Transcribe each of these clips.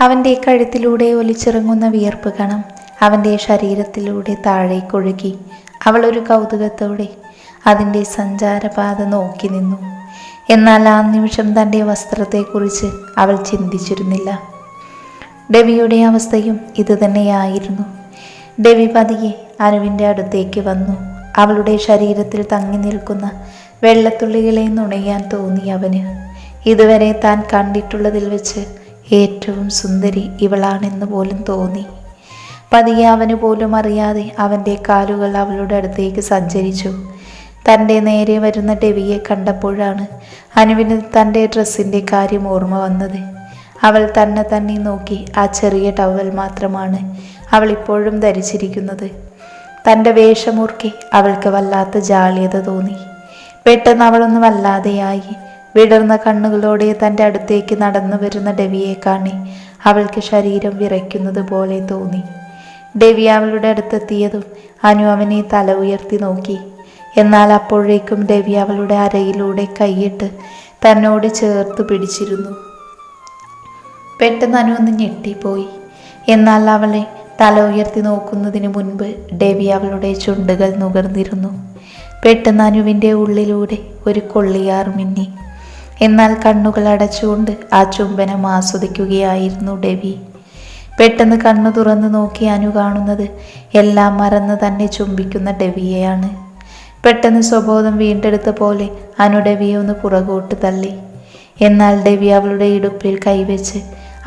അവൻ്റെ കഴുത്തിലൂടെ ഒലിച്ചിറങ്ങുന്ന വിയർപ്പ് കണം അവൻ്റെ ശരീരത്തിലൂടെ താഴേക്കൊഴുകി. അവൾ ഒരു കൗതുകത്തോടെ അതിൻ്റെ സഞ്ചാരപാത നോക്കി നിന്നു. എന്നാൽ ആ നിമിഷം തൻ്റെ വസ്ത്രത്തെക്കുറിച്ച് അവൾ ചിന്തിച്ചിരുന്നില്ല. ഡെവിയുടെ അവസ്ഥയും ഇതുതന്നെയായിരുന്നു. ഡെവി പതിയെ അനുവിൻ്റെ അടുത്തേക്ക് വന്നു. അവളുടെ ശരീരത്തിൽ തങ്ങി നിൽക്കുന്ന വെള്ളത്തുള്ളികളെ നുണയാൻ തോന്നി അവന്. ഇതുവരെ താൻ കണ്ടിട്ടുള്ളതിൽ വെച്ച് ഏറ്റവും സുന്ദരി ഇവളാണെന്ന് പോലും തോന്നി. പതിയെ അവന് പോലും അറിയാതെ അവൻ്റെ കാലുകൾ അവളുടെ അടുത്തേക്ക് സഞ്ചരിച്ചു. തൻ്റെ നേരെ വരുന്ന ഡെവിയെ കണ്ടപ്പോഴാണ് അനുവിന് തൻ്റെ ഡ്രസ്സിൻ്റെ കാര്യം ഓർമ്മ വന്നത്. അവൾ തന്നെ നോക്കി. ആ ചെറിയ ടവൽ മാത്രമാണ് അവൾ ഇപ്പോഴും ധരിച്ചിരിക്കുന്നത്. തൻ്റെ വേഷമൂർക്കെ അവൾക്ക് വല്ലാത്ത ജാള്യത തോന്നി. പെട്ടെന്ന് അവളൊന്ന് വല്ലാതെയായി. വിടർന്ന കണ്ണുകളോടെ തൻ്റെ അടുത്തേക്ക് നടന്നു വരുന്ന ഡെവിയെ കാണി അവൾക്ക് ശരീരം വിറയ്ക്കുന്നത് പോലെ തോന്നി. ഡെവി അവളുടെ അടുത്തെത്തിയതും അനു അവനെ തല ഉയർത്തി നോക്കി. എന്നാൽ അപ്പോഴേക്കും ഡെവി അവളുടെ അരയിലൂടെ കൈയിട്ട് തന്നോട് ചേർത്ത് പിടിച്ചിരുന്നു. പെട്ടെന്ന് അനു ഒന്ന് ഞെട്ടിപ്പോയി. എന്നാൽ അവളെ തല ഉയർത്തി നോക്കുന്നതിന് മുൻപ് ഡെവി അവളുടെ ചുണ്ടുകൾ നുകർന്നിരുന്നു. പെട്ടെന്ന് അനുവിൻ്റെ ഉള്ളിലൂടെ ഒരു കൊള്ളിയാർ മിന്നി. എന്നാൽ കണ്ണുകൾ അടച്ചുകൊണ്ട് ആ ചുംബനം ആസ്വദിക്കുകയായിരുന്നു ഡെവി. പെട്ടെന്ന് കണ്ണു തുറന്നു നോക്കി അനു കാണുന്നത് എല്ലാം മറന്ന് തന്നെ ചുംബിക്കുന്ന ഡെവിയെയാണ്. പെട്ടെന്ന് സ്വബോധം വീണ്ടെടുത്ത പോലെ അനു ഡെവിയെ ഒന്ന് പുറകോട്ട് തള്ളി. എന്നാൽ ഡെവി അവളുടെ ഇടുപ്പിൽ കൈവച്ച്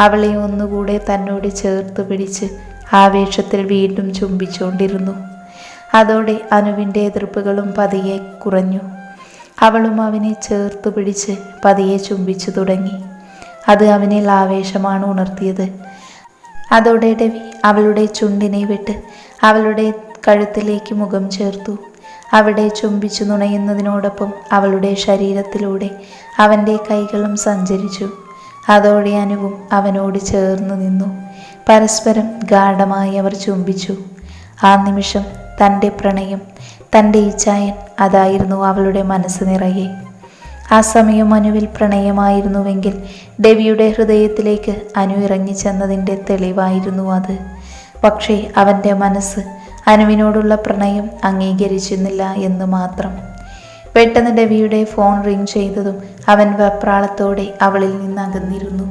അവളെ ഒന്നുകൂടെ തന്നോട് ചേർത്ത് പിടിച്ച് ആവേശത്തിൽ വീണ്ടും ചുംബിച്ചുകൊണ്ടിരുന്നു. അതോടെ അനുവിൻ്റെ എതിർപ്പുകളും പതിയെ കുറഞ്ഞു. അവളും അവനെ ചേർത്ത് പിടിച്ച് പതിയെ ചുംബിച്ചു തുടങ്ങി. അത് അവനിൽ ആവേശമാണ് ഉണർത്തിയത്. അതോടെ ഡെവി അവളുടെ ചുണ്ടിനെ വിട്ട് അവളുടെ കഴുത്തിലേക്ക് മുഖം ചേർത്തു. അവിടെ ചുംബിച്ചു നുണയുന്നതിനോടൊപ്പം അവളുടെ ശരീരത്തിലൂടെ അവൻ്റെ കൈകളും സഞ്ചരിച്ചു. അതോടെ അനുവും അവനോട് ചേർന്നു നിന്നു. പരസ്പരം ഗാഢമായി അവർ ചുംബിച്ചു. ആ നിമിഷം തൻ്റെ പ്രണയം, തൻ്റെ ഇച്ഛായൻ, അതായിരുന്നു അവളുടെ മനസ്സ് നിറയെ. ആ സമയം അനുവിൽ പ്രണയമായിരുന്നുവെങ്കിൽ ഡെവിയുടെ ഹൃദയത്തിലേക്ക് അനു ഇറങ്ങിച്ചെന്നതിൻ്റെ തെളിവായിരുന്നു അത്. പക്ഷേ അവൻ്റെ മനസ്സ് അനുവിനോടുള്ള പ്രണയം അംഗീകരിച്ചിരുന്നില്ല എന്ന് മാത്രം. പെട്ടെന്ന് ഡെവിയുടെ ഫോൺ റിങ് ചെയ്തതും അവൻ വെപ്രാളത്തോടെ അവളിൽ നിന്ന് അകന്നിരുന്നു.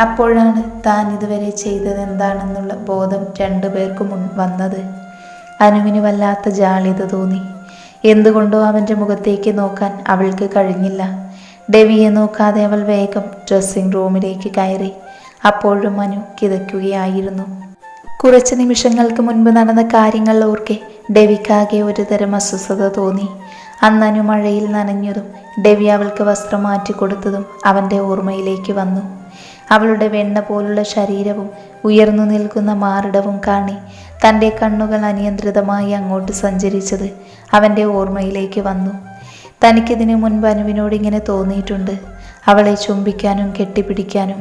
അപ്പോഴാണ് താൻ ഇതുവരെ ചെയ്തതെന്താണെന്നുള്ള ബോധം രണ്ടുപേർക്കും വന്നത്. അനുവിന് വല്ലാത്ത ജാള്യത തോന്നി. എന്തുകൊണ്ടോ അവൻ്റെ മുഖത്തേക്ക് നോക്കാൻ അവൾക്ക് കഴിഞ്ഞില്ല. ഡെവിയെ നോക്കാതെ അവൾ വേഗം ഡ്രസ്സിംഗ് റൂമിലേക്ക് കയറി. അപ്പോഴും അനു കിതയ്ക്കുകയായിരുന്നു. കുറച്ച് നിമിഷങ്ങൾക്ക് മുൻപ് നടന്ന കാര്യങ്ങൾ ഓർക്കെ ഡെവിക്കാകെ ഒരുതരം അസ്വസ്ഥത തോന്നി. അന്ന് അനു മഴയിൽ നനഞ്ഞതും ഡെവി അവൾക്ക് വസ്ത്രം മാറ്റിക്കൊടുത്തതും അവൻ്റെ ഓർമ്മയിലേക്ക് വന്നു. അവളുടെ വെണ്ണ പോലുള്ള ശരീരവും ഉയർന്നു നിൽക്കുന്ന മാറിടവും കാണി തൻ്റെ കണ്ണുകൾ അനിയന്ത്രിതമായി അങ്ങോട്ട് സഞ്ചരിച്ചത് അവൻ്റെ ഓർമ്മയിലേക്ക് വന്നു. തനിക്കിതിനു മുൻപ് അനുവിനോട് ഇങ്ങനെ തോന്നിയിട്ടുണ്ട്. അവളെ ചുംബിക്കാനും കെട്ടിപ്പിടിക്കാനും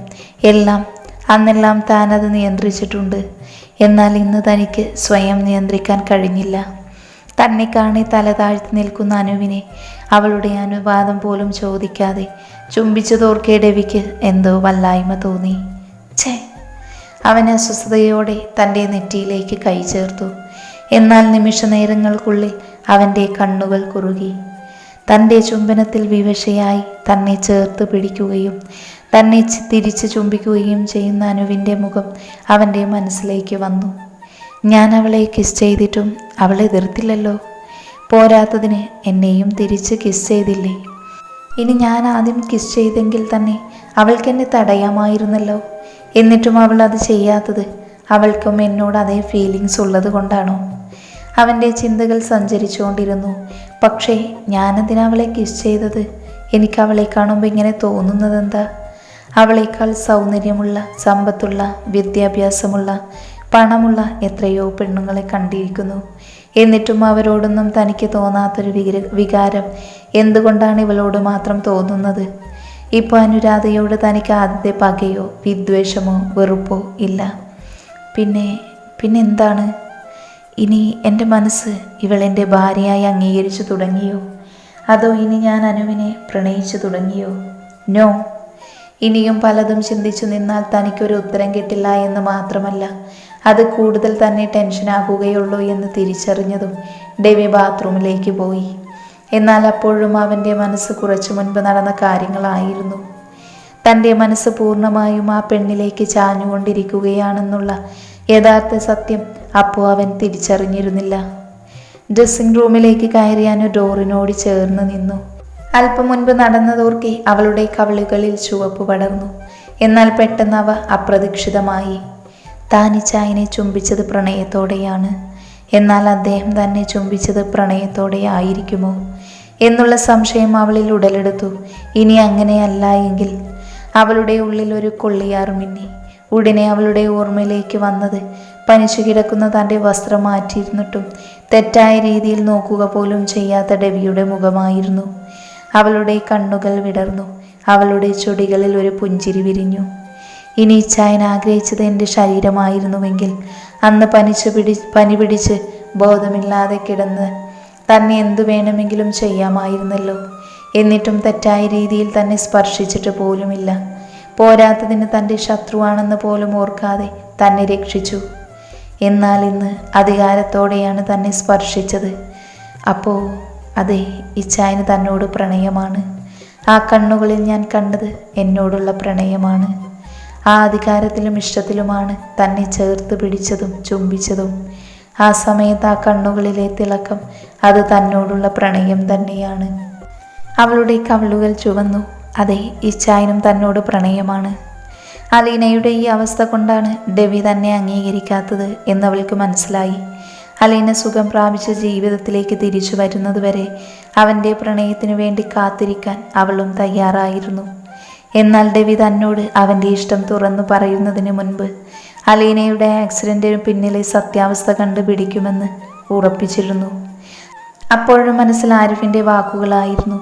അന്നെല്ലാം താനത് നിയന്ത്രിച്ചിട്ടുണ്ട്. എന്നാൽ ഇന്ന് തനിക്ക് സ്വയം നിയന്ത്രിക്കാൻ കഴിഞ്ഞില്ല. തന്നെ കാണി തല താഴ്ത്തി നിൽക്കുന്ന അനുവിനെ അവളുടെ അനുവാദം പോലും ചോദിക്കാതെ ചുംബിച്ചതോർക്കെ ഡെവിക്ക് എന്തോ വല്ലായ്മ തോന്നി. അവൻ അസ്വസ്ഥതയോടെ തൻ്റെ നെറ്റിയിലേക്ക് കൈ ചേർത്തു. എന്നാൽ നിമിഷ നേരങ്ങൾക്കുള്ളിൽ അവൻ്റെ കണ്ണുകൾ കുറുകി. തൻ്റെ ചുംബനത്തിൽ വിവശയായി തന്നെ ചേർത്ത് പിടിക്കുകയും തന്നെ തിരിച്ച് ചുംബിക്കുകയും ചെയ്യുന്ന അനുവിൻ്റെ മുഖം അവൻ്റെ മനസ്സിലേക്ക് വന്നു. ഞാൻ അവളെ കിസ് ചെയ്തിട്ടും അവൾ എതിർത്തില്ലല്ലോ. പോരാത്തതിന് എന്നെയും തിരിച്ച് കിസ് ചെയ്തില്ലേ. ഇനി ഞാൻ ആദ്യം കിസ് ചെയ്തെങ്കിൽ തന്നെ അവൾക്കെന്നെ തടയാമായിരുന്നല്ലോ. എന്നിട്ടും അവൾ അത് ചെയ്യാത്തത് അവൾക്കും എന്നോട് അതേ ഫീലിങ്സ് ഉള്ളത് കൊണ്ടാണോ? അവൻ്റെ ചിന്തകൾ സഞ്ചരിച്ചുകൊണ്ടിരുന്നു. പക്ഷേ ഞാനെന്തിനാ അവളെ കിസ് ചെയ്തത്? എനിക്ക് അവളെ കാണുമ്പോൾ ഇങ്ങനെ തോന്നുന്നതെന്താ? അവളേക്കാൾ സൗന്ദര്യമുള്ള, സമ്പത്തുള്ള, വിദ്യാഭ്യാസമുള്ള, പണമുള്ള എത്രയോ പെണ്ണുങ്ങളെ കണ്ടിരിക്കുന്നു. എന്നിട്ടും അവരോടൊന്നും തനിക്ക് തോന്നാത്തൊരു വികാരം എന്തുകൊണ്ടാണ് ഇവളോട് മാത്രം തോന്നുന്നത്? ഇപ്പോൾ അനുരാധയോട് തനിക്ക് ആദ്യത്തെ പകയോ വിദ്വേഷമോ വെറുപ്പോ ഇല്ല. പിന്നെ എന്താണ്? ഇനി എൻ്റെ മനസ്സ് ഇവളെൻ്റെ ഭാര്യയായി അംഗീകരിച്ചു തുടങ്ങിയോ? അതോ ഇനി ഞാൻ അനുവിനെ പ്രണയിച്ചു തുടങ്ങിയോ? നോ, ഇനിയും പലതും ചിന്തിച്ചു നിന്നാൽ തനിക്കൊരു ഉത്തരം കിട്ടില്ല എന്ന് മാത്രമല്ല, അത് കൂടുതൽ തന്നെ ടെൻഷനാകുകയുള്ളൂ എന്ന് തിരിച്ചറിഞ്ഞതും ഡെവി ബാത്റൂമിലേക്ക് പോയി. എന്നാൽ അപ്പോഴും അവൻ്റെ മനസ്സ് കുറച്ചു മുൻപ് നടന്ന കാര്യങ്ങളായിരുന്നു. തൻ്റെ മനസ്സ് പൂർണ്ണമായും ആ പെണ്ണിലേക്ക് ചാഞ്ഞുകൊണ്ടിരിക്കുകയാണെന്നുള്ള യഥാർത്ഥ സത്യം അപ്പോൾ അവൻ തിരിച്ചറിഞ്ഞിരുന്നില്ല. ഡ്രസ്സിംഗ് റൂമിലേക്ക് കയറിയാനു ഡോറിനോട് ചേർന്ന് നിന്നു. അല്പം മുൻപ് നടന്നതോർക്കെ അവളുടെ കവിളുകളിൽ ചുവപ്പ് പടർന്നു. എന്നാൽ പെട്ടെന്ന് അവ അപ്രതീക്ഷിതമായി. താനിച്ചായനെ ചുംബിച്ചത് പ്രണയത്തോടെയാണ്. എന്നാൽ അദ്ദേഹം തന്നെ ചുംബിച്ചത് പ്രണയത്തോടെ ആയിരിക്കുമോ എന്നുള്ള സംശയം അവളിൽ ഉടലെടുത്തു. ഇനി അങ്ങനെയല്ല എങ്കിൽ അവളുടെ ഉള്ളിൽ ഒരു കൊള്ളിയാറ് മിന്നി. ഉടനെ അവളുടെ ഓർമ്മയിലേക്ക് വന്നത് പനിച്ചു കിടക്കുന്ന തൻ്റെ വസ്ത്രം മാറ്റിയിരുന്നിട്ടും തെറ്റായ രീതിയിൽ നോക്കുക പോലും ചെയ്യാത്ത ഡെവിയുടെ മുഖമായിരുന്നു. അവളുടെ കണ്ണുകൾ വിടർന്നു. അവളുടെ ചുടികളിൽ ഒരു പുഞ്ചിരി വിരിഞ്ഞു. ഇനി ഇച്ചായൻ ആഗ്രഹിച്ചത് എൻ്റെ ശരീരമായിരുന്നുവെങ്കിൽ അന്ന് പനി പിടിച്ച് ബോധമില്ലാതെ കിടന്ന് തന്നെ എന്തു വേണമെങ്കിലും ചെയ്യാമായിരുന്നല്ലോ. എന്നിട്ടും തെറ്റായ രീതിയിൽ തന്നെ സ്പർശിച്ചിട്ട് പോലുമില്ല. പോരാത്തതിന് തൻ്റെ ശത്രുവാണെന്ന് പോലും ഓർക്കാതെ തന്നെ രക്ഷിച്ചു. എന്നാൽ ഇന്ന് അധികാരത്തോടെയാണ് തന്നെ സ്പർശിച്ചത്. അപ്പോൾ അതെ, ഇച്ചായന് തന്നോട് പ്രണയമാണ്. ആ കണ്ണുകളിൽ ഞാൻ കണ്ടത് എന്നോടുള്ള പ്രണയമാണ്. ആ അധികാരത്തിലും ഇഷ്ടത്തിലുമാണ് തന്നെ ചേർത്ത് പിടിച്ചതും ചുംബിച്ചതും. ആ സമയത്ത് ആ കണ്ണുകളിലെ തിളക്കം അത് തന്നോടുള്ള പ്രണയം തന്നെയാണ്. അവളുടെ കവിളുകൾ ചുവന്നു. അതെ, ഇച്ചായനും തന്നോട് പ്രണയമാണ്. അലീനയുടെ ഈ അവസ്ഥ കൊണ്ടാണ് ഡെവി തന്നെ അംഗീകരിക്കാത്തത് എന്നവൾക്ക് മനസ്സിലായി. അലീന സുഖം പ്രാപിച്ച ജീവിതത്തിലേക്ക് തിരിച്ചു വരുന്നതുവരെ അവൻ്റെ പ്രണയത്തിനു വേണ്ടി കാത്തിരിക്കാൻ അവളും തയ്യാറായിരുന്നു. എന്നാൽ ഡെവി തന്നോട് അവൻ്റെ ഇഷ്ടം തുറന്നു പറയുന്നതിന് മുൻപ് അലീനയുടെ ആക്സിഡൻറ്റിന് പിന്നിലെ സത്യാവസ്ഥ കണ്ടുപിടിക്കുമെന്ന് ഉറപ്പിച്ചിരുന്നു. അപ്പോഴും മനസ്സിൽ ആരിഫിൻ്റെ വാക്കുകളായിരുന്നു.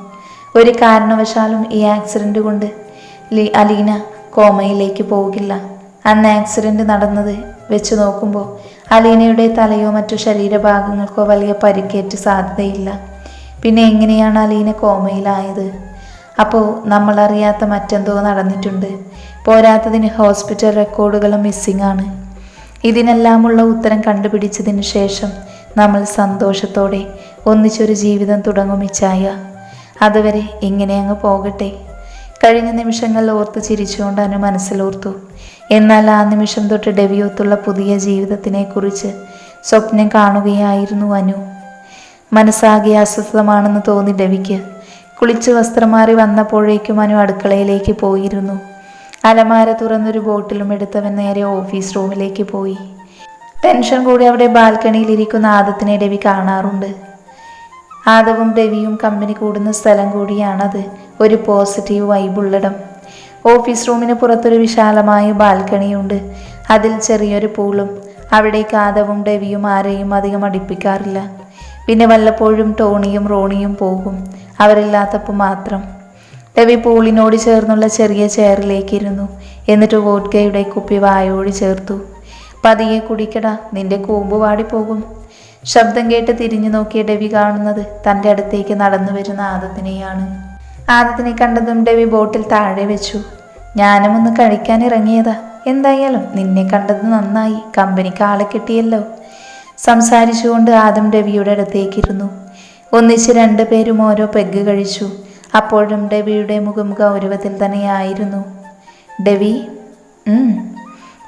ഒരു കാരണവശാലും ഈ ആക്സിഡൻറ്റ് കൊണ്ട് അലീന കോമയിലേക്ക് പോകില്ല. അന്ന് ആക്സിഡൻറ്റ് നടന്നത് വെച്ച് നോക്കുമ്പോൾ അലീനയുടെ തലയോ മറ്റു ശരീരഭാഗങ്ങൾക്കോ വലിയ പരിക്കേറ്റ് സാധ്യതയില്ല. പിന്നെ എങ്ങനെയാണ് അലീന കോമയിലായത്? അപ്പോൾ നമ്മളറിയാത്ത മറ്റെന്തോ നടന്നിട്ടുണ്ട്. പോരാത്തതിന് ഹോസ്പിറ്റൽ റെക്കോർഡുകളും മിസ്സിംഗ് ആണ്. ഇതിനെല്ലാമുള്ള ഉത്തരം കണ്ടുപിടിച്ചതിന് ശേഷം നമ്മൾ സന്തോഷത്തോടെ ഒന്നിച്ചൊരു ജീവിതം തുടങ്ങും ഇച്ചായ. അതുവരെ ഇങ്ങനെ അങ്ങ് പോകട്ടെ. കഴിഞ്ഞ നിമിഷങ്ങൾ ഓർത്ത് ചിരിച്ചുകൊണ്ട് അനു മനസ്സിലോർത്തു. എന്നാൽ ആ നിമിഷം തൊട്ട് ഡെവിയൊത്തുള്ള പുതിയ ജീവിതത്തിനെ കുറിച്ച് സ്വപ്നം കാണുകയായിരുന്നു അനു. മനസ്സാകെ അസ്വസ്ഥമാണെന്ന് തോന്നി ഡെവിക്ക്. കുളിച്ച് വസ്ത്രം മാറി വന്നപ്പോഴേക്കും അനു അടുക്കളയിലേക്ക് പോയിരുന്നു. അലമാര തുറന്നൊരു ബോട്ടിലും എടുത്തവൻ നേരെ ഓഫീസ് റൂമിലേക്ക് പോയി. ടെൻഷൻ കൂടി അവിടെ ബാൽക്കണിയിലിരിക്കുന്ന ആദത്തിനെ ഡെവി കാണാറുണ്ട്. ആദവും ഡെവിയും കമ്പനി കൂടുന്ന സ്ഥലം കൂടിയാണത്. ഒരു പോസിറ്റീവ് വൈബുള്ളിടം. ഓഫീസ് റൂമിന് പുറത്തൊരു വിശാലമായ ബാൽക്കണിയുണ്ട്. അതിൽ ചെറിയൊരു പൂളും. അവിടേക്ക് ആദവും ഡെവിയും ആരെയും അധികം അടുപ്പിക്കാറില്ല. പിന്നെ വല്ലപ്പോഴും ടോണിയും റോണിയും പോകും, അവരില്ലാത്തപ്പോൾ മാത്രം. ഡെവി പൂളിനോട് ചേർന്നുള്ള ചെറിയ ചെയറിലേക്ക് ഇരുന്നു. എന്നിട്ട് വോഡ്കയുടെ കുപ്പി വായോട് ചേർത്തു. പതിയെ കുടിക്കടാ, നിന്റെ കൂമ്പ് വാടിപ്പോകും. ശബ്ദം കേട്ട് തിരിഞ്ഞു നോക്കിയ ഡെവി കാണുന്നത് തൻ്റെ അടുത്തേക്ക് നടന്നു വരുന്ന ആദത്തിനെയാണ്. ആദത്തിനെ കണ്ടതും ഡെവി ബോട്ടിൽ താഴെ വെച്ചു. ഞാനും ഒന്ന് കഴിക്കാൻ ഇറങ്ങിയതാ. എന്തായാലും നിന്നെ കണ്ടത് നന്നായി, കമ്പനിക്ക് ആളെ കിട്ടിയല്ലോ. സംസാരിച്ചുകൊണ്ട് ആദം ഡെവിയുടെ അടുത്തേക്കിരുന്നു. ഒന്നിച്ച് രണ്ടുപേരും ഓരോ പെഗ് കഴിച്ചു. അപ്പോഴും ഡെവിയുടെ മുഖം ഗൗരവത്തിൽ തന്നെയായിരുന്നു. ഡെവി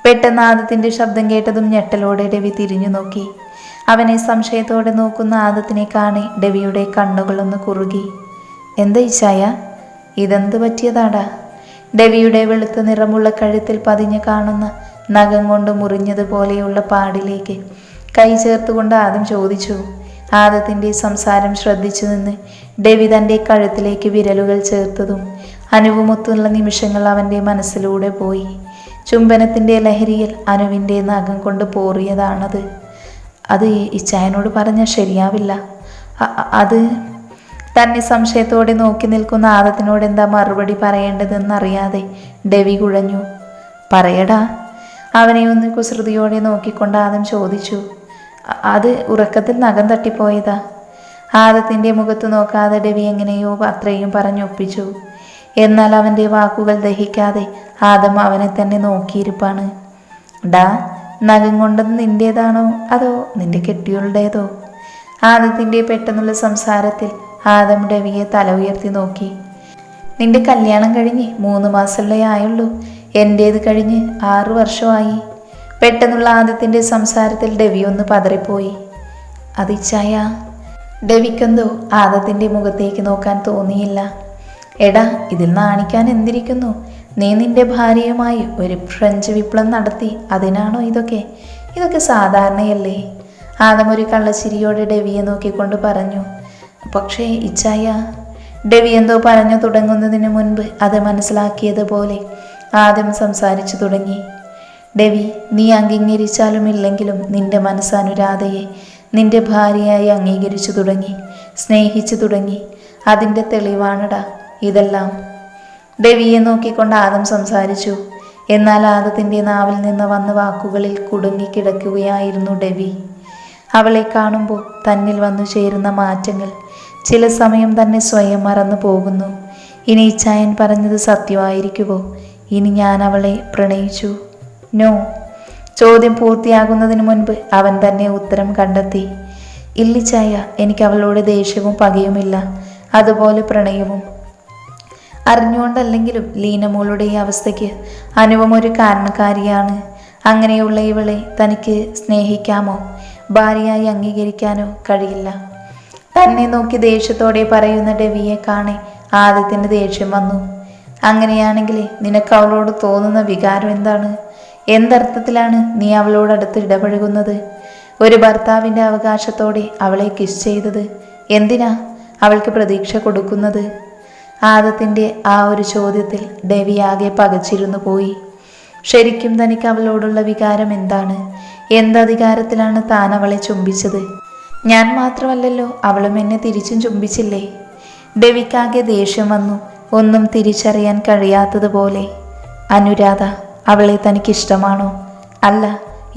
പെട്ടെന്ന് ആദത്തിൻ്റെ ശബ്ദം കേട്ടതും ഞെട്ടലോടെ ഡെവി തിരിഞ്ഞു നോക്കി. അവനെ സംശയത്തോടെ നോക്കുന്ന ആദത്തിനെ കാണി ഡെവിയുടെ കണ്ണുകളൊന്ന് കുറുകി. എന്താ ഇച്ചായ, ഇതെന്ത് പറ്റിയതാടാ? ഡെവിയുടെ വെളുത്ത നിറമുള്ള കഴുത്തിൽ പതിഞ്ഞു കാണുന്ന നഖം കൊണ്ട് മുറിഞ്ഞതുപോലെയുള്ള പാടിലേക്ക് കൈ ചേർത്തുകൊണ്ട് ആദം ചോദിച്ചു. ആദത്തിൻ്റെ സംസാരം ശ്രദ്ധിച്ചു നിന്ന് ഡെവി തൻ്റെ കഴുത്തിലേക്ക് വിരലുകൾ ചേർത്തതും അനുവുമൊത്തുള്ള നിമിഷങ്ങൾ അവൻ്റെ മനസ്സിലൂടെ പോയി. ചുംബനത്തിൻ്റെ ലഹരിയിൽ അനുവിൻ്റെ നഖം കൊണ്ട് പോറിയതാണത്. അത് ഇച്ചായനോട് പറഞ്ഞാൽ ശരിയാവില്ല. അത് തന്നെ സംശയത്തോടെ നോക്കി നിൽക്കുന്ന ആദത്തിനോട് എന്താ മറുപടി പറയേണ്ടതെന്നറിയാതെ ഡെവി കുഴഞ്ഞു. പറയടാ. അവനെ ഒന്ന് കുസൃതിയോടെ നോക്കിക്കൊണ്ട് ആദം ചോദിച്ചു. അത് ഉറക്കത്തിൽ നഖം തട്ടിപ്പോയതാ. ആദത്തിൻ്റെ മുഖത്ത് നോക്കാതെ ഡെവി എങ്ങനെയോ അത്രയും പറഞ്ഞൊപ്പിച്ചു. എന്നാൽ അവൻ്റെ വാക്കുകൾ ദഹിക്കാതെ ആദം അവനെ തന്നെ നോക്കിയിരിപ്പാണ്. ഡാ, നഖം കൊണ്ടത് നിന്റേതാണോ അതോ നിന്റെ കെട്ടിയുളുടേതോ? ആദത്തിൻ്റെ പെട്ടെന്നുള്ള സംസാരത്തിൽ ആദം ഡെവിയെ തല ഉയർത്തി നോക്കി. നിന്റെ കല്യാണം കഴിഞ്ഞ് 3 മാസമല്ലേ ആയുള്ളൂ, എൻ്റേത് കഴിഞ്ഞ് 6 വർഷമായി. പെട്ടെന്നുള്ള ആദത്തിൻ്റെ സംസാരത്തിൽ ഡെവി ഒന്ന് പതറിപ്പോയി. അതിച്ചായ. ഡെവിക്കെന്തോ ആദത്തിൻ്റെ മുഖത്തേക്ക് നോക്കാൻ തോന്നിയില്ല. എടാ, ഇതിൽ നാണിക്കാൻ എന്തിരിക്കുന്നു? നീ നിന്റെ ഭാര്യയുമായി ഒരു ഫ്രഞ്ച് വിപ്ലവം നടത്തി, അതിനാണോ ഇതൊക്കെ സാധാരണയല്ലേ? ആദം ഒരു കള്ളച്ചിരിയോടെ ഡെവിയെ നോക്കിക്കൊണ്ട് പറഞ്ഞു. പക്ഷേ ഇച്ചായ. ഡെവി എന്തോ പറഞ്ഞു തുടങ്ങുന്നതിന് മുൻപ് അത് മനസ്സിലാക്കിയതുപോലെ ആദം സംസാരിച്ചു തുടങ്ങി. ഡെവി, നീ അംഗീകരിച്ചാലും ഇല്ലെങ്കിലും നിന്റെ മനസ്സനുരാധയെ നിന്റെ ഭാര്യയായി അംഗീകരിച്ചു തുടങ്ങി, സ്നേഹിച്ചു തുടങ്ങി. അതിൻ്റെ തെളിവാണടാ ഇതെല്ലാം. ഡെവിയെ നോക്കിക്കൊണ്ട് ആദം സംസാരിച്ചു. എന്നാൽ ആദത്തിൻ്റെ നാവിൽ നിന്ന് വന്ന വാക്കുകളിൽ കുടുങ്ങിക്കിടക്കുകയായിരുന്നു ഡെവി. അവളെ കാണുമ്പോൾ തന്നിൽ വന്നു ചേരുന്ന മാറ്റങ്ങൾ ചില സമയം തന്നെ സ്വയം മറന്നു പോകുന്നു. ഇനി ഇച്ചായൻ പറഞ്ഞത് സത്യമായിരിക്കുമോ? ഇനി ഞാൻ അവളെ പ്രണയിച്ചു? നോ. ചോദ്യം പൂർത്തിയാകുന്നതിന് മുൻപ് അവൻ തന്നെ ഉത്തരം കണ്ടെത്തി. ഇല്ലിച്ചായ, എനിക്ക് അവളോട് ദേഷ്യവും പകയുമില്ല, അതുപോലെ പ്രണയവും. അറിഞ്ഞുകൊണ്ടല്ലെങ്കിലും ലീനമോളുടെ ഈ അവസ്ഥയ്ക്ക് അനുപം ഒരു കാരണക്കാരിയാണ്. അങ്ങനെയുള്ള ഇവളെ തനിക്ക് സ്നേഹിക്കാമോ ഭാര്യയായി അംഗീകരിക്കാനോ കഴിയില്ല. തന്നെ നോക്കി ദേഷ്യത്തോടെ പറയുന്ന ഡെവിയെ കാണെ ആദത്തിന് ദേഷ്യം വന്നു. അങ്ങനെയാണെങ്കിൽ നിനക്ക് അവളോട് തോന്നുന്ന വികാരം എന്താണ്? എന്തർത്ഥത്തിലാണ് നീ അവളോടടുത്ത് ഇടപഴകുന്നത്? ഒരു ഭർത്താവിൻ്റെ അവകാശത്തോടെ അവളെ കിസ് ചെയ്തത് എന്തിനാ? അവൾക്ക് പ്രതീക്ഷ കൊടുക്കുന്നത്? ആദത്തിൻ്റെ ആ ഒരു ചോദ്യത്തിൽ ഡെവി ആകെ പകച്ചിരുന്നു പോയി. ശരിക്കും തനിക്ക് അവളോടുള്ള വികാരം എന്താണ്? എന്തധികാരത്തിലാണ് താൻ അവളെ ചുംബിച്ചത്? ഞാൻ മാത്രമല്ലല്ലോ, അവളും എന്നെ തിരിച്ചും ചുംബിച്ചില്ലേ? ഡെവിക്കാകെ ദേഷ്യം വന്നു, ഒന്നും തിരിച്ചറിയാൻ കഴിയാത്തതുപോലെ. അനുരാധ, അവളെ തനിക്കിഷ്ടമാണോ? അല്ല,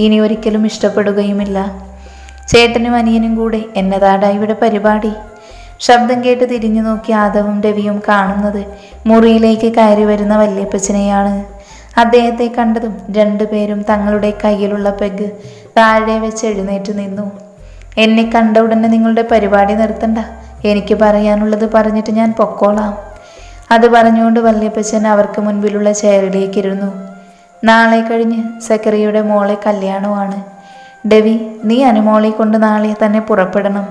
ഇനി ഒരിക്കലും ഇഷ്ടപ്പെടുകയുമില്ല. ചേട്ടനും അനിയനും കൂടെ എന്നതാടാ ഇവിടെ പരിപാടി? ശബ്ദം കേട്ട് തിരിഞ്ഞു നോക്കി ആദവും ഡെവിയും കാണുന്നത് മുറിയിലേക്ക് കയറി വരുന്ന വല്യപ്പച്ചനെയാണ്. അദ്ദേഹത്തെ കണ്ടതും രണ്ടുപേരും തങ്ങളുടെ കയ്യിലുള്ള പെഗ് താഴെ വെച്ച് എഴുന്നേറ്റ് നിന്നു. എന്നെ കണ്ട ഉടനെ നിങ്ങളുടെ പരിപാടി നിർത്തണ്ട, എനിക്ക് പറയാനുള്ളത് പറഞ്ഞിട്ട് ഞാൻ പൊക്കോളാം. അത് പറഞ്ഞുകൊണ്ട് വല്യപ്പച്ചൻ അവർക്ക് മുൻപിലുള്ള ചെയറിലേക്ക് ഇരുന്നു. നാളെ കഴിഞ്ഞ് സക്കറിയുടെ മോളെ കല്യാണമാണ്. ഡെവി, നീ അനുമോളെ കൊണ്ട് നാളെ തന്നെ പുറപ്പെടണം.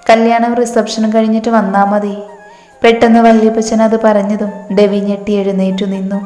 കല്യാണം റിസപ്ഷനും കഴിഞ്ഞിട്ട് വന്നാൽ മതി. പെട്ടെന്ന് വല്യപ്പച്ചൻ അത് പറഞ്ഞതും ഡെവി ഞെട്ടി എഴുന്നേറ്റു നിന്നു.